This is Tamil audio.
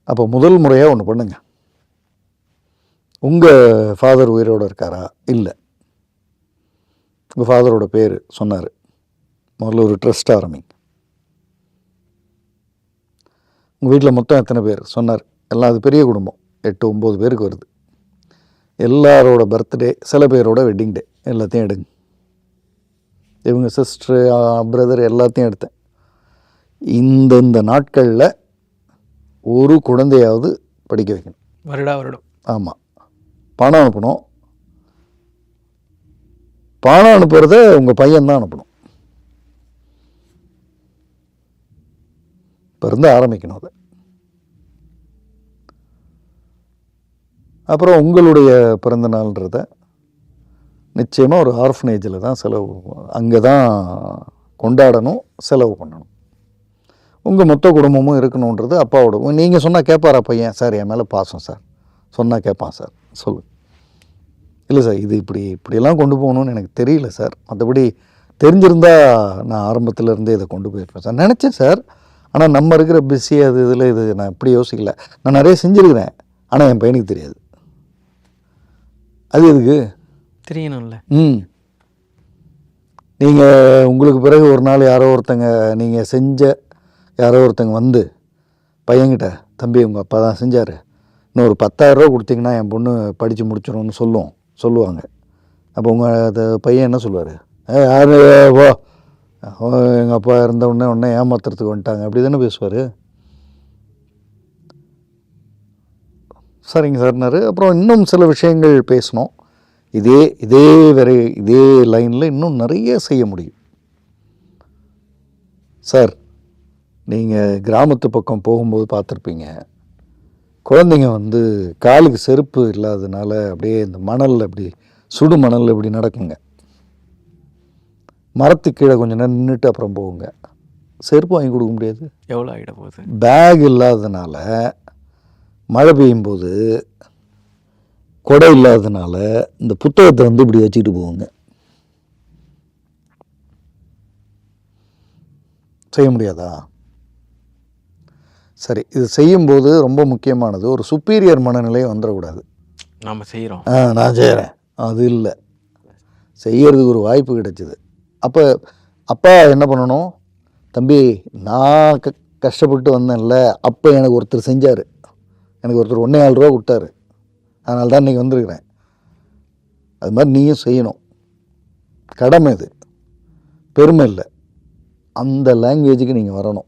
அப்போ முதல் முறையாக ஒன்று பண்ணுங்க. உங்கள் ஃபாதர் உயிரோடு இருக்காரா? இல்லை. உங்கள் ஃபாதரோட பேர் சொன்னார். முதல்ல ஒரு ட்ரஸ்ட் ஆரம்பிங்க. உங்கள் வீட்டில் மொத்தம் எத்தனை பேர் சொன்னார்? எல்லாம் அது பெரிய குடும்பம், 8-9 பேருக்கு வருது. எல்லாரோட பர்த்டே, சில பேரோட வெட்டிங் டே எல்லாத்தையும் எடுங்க. இவங்க சிஸ்டரு, பிரதர் எல்லாத்தையும் எடுத்தேன். இந்த நாட்களில் ஒரு குழந்தையாவது படிக்க வைக்கணும். வருடம். ஆமாம். பணம் அனுப்பணும். பணம் அனுப்புறத உங்கள் பையன்தான் அனுப்பணும். இப்போ இருந்து ஆரம்பிக்கணும் அதை. அப்புறம் உங்களுடைய பிறந்த நாள்ன்றத நிச்சயமாக ஒரு ஆர்ஃபனேஜில் தான் செலவு, அங்கே தான் கொண்டாடணும், செலவு பண்ணணும். உங்கள் மொத்த குடும்பமும் இருக்கணுன்றது அப்பாவோட. நீங்கள் சொன்னால் கேட்பாரா பையன்? சார் என் மேலே பாசம் சார், சொன்னால் கேட்பான் சார், சொல்லு. இல்லை சார், இது இப்படியெல்லாம் கொண்டு போகணும்னு எனக்கு தெரியல சார், மற்றபடி தெரிஞ்சிருந்தால் நான் ஆரம்பத்தில் இருந்தே இதை கொண்டு போயிருப்பேன் சார். நினச்சேன் சார், ஆனால் நம்ம இருக்கிற பிஸி அது இதில் இது நான் இப்படி யோசிக்கல. நான் நிறைய செஞ்சுருக்கிறேன், ஆனால் என் பையனுக்கு தெரியாது. அது எதுக்கு தெரியணும்ல? நீங்கள் உங்களுக்கு பிறகு ஒரு நாள் யாரோ ஒருத்தங்க, நீங்கள் செஞ்ச யாரோ ஒருத்தங்க வந்து பையன்கிட்ட, தம்பி உங்கள் அப்பா தான் செஞ்சார், இன்னும் ஒரு 10,000 ரூபா கொடுத்தீங்கன்னா என் பொண்ணு படித்து முடிச்சிடும்னு சொல்லுவாங்க. அப்போ உங்கள் பையன் என்ன சொல்லுவார்? யார் ஓ எங்கள் அப்பா இருந்த உடனே ஏமாத்துறதுக்கு வந்துட்டாங்க, அப்படி தானே பேசுவார். சரிங்க சார்னாரு. அப்புறம் இன்னும் சில விஷயங்கள் பேசணும். இதே லைனில் இன்னும் நிறைய செய்ய முடியும் சார். நீங்கள் கிராமத்து பக்கம் போகும்போது பார்த்துருப்பீங்க, குழந்தைங்க வந்து காலுக்கு செருப்பு இல்லாததுனால அப்படியே இந்த மணலில், அப்படி சுடு மணலில் இப்படி நடக்குங்க. மரத்துக்கு கீழே கொஞ்சம் நேரம் நின்றுட்டு அப்புறம் போகுங்க. செருப்பு வாங்கி கொடுக்க முடியாது. எவ்வளோ ஆகிட போகுது? பேக் இல்லாததுனால, மழை பெய்யும்போது கொடை இல்லாததுனால இந்த புத்தகத்தை வந்து இப்படி வச்சுக்கிட்டு போகுங்க. செய்ய முடியாதா? சரி, இது செய்யும்போது ரொம்ப முக்கியமானது, ஒரு சுப்பீரியர் மனநிலை வந்துடக்கூடாது. நாம் செய்கிறோம், நான் செய்கிறேன், அது இல்லை. செய்யறதுக்கு ஒரு வாய்ப்பு கிடைச்சிது. அப்போ அப்பா என்ன பண்ணணும்? தம்பி, நான் கஷ்டப்பட்டு வந்தேன்ல, அப்போ எனக்கு ஒருத்தர் செஞ்சார், எனக்கு ஒருத்தர் 1,4 ரூபா கொடுத்தாரு, அதனால தான் இன்றைக்கி வந்திருக்கிறேன். அது மாதிரி நீயும் செய்யணும். கடமை இது, பெருமை இல்லை. அந்த லாங்குவேஜுக்கு நீங்கள் வரணும்.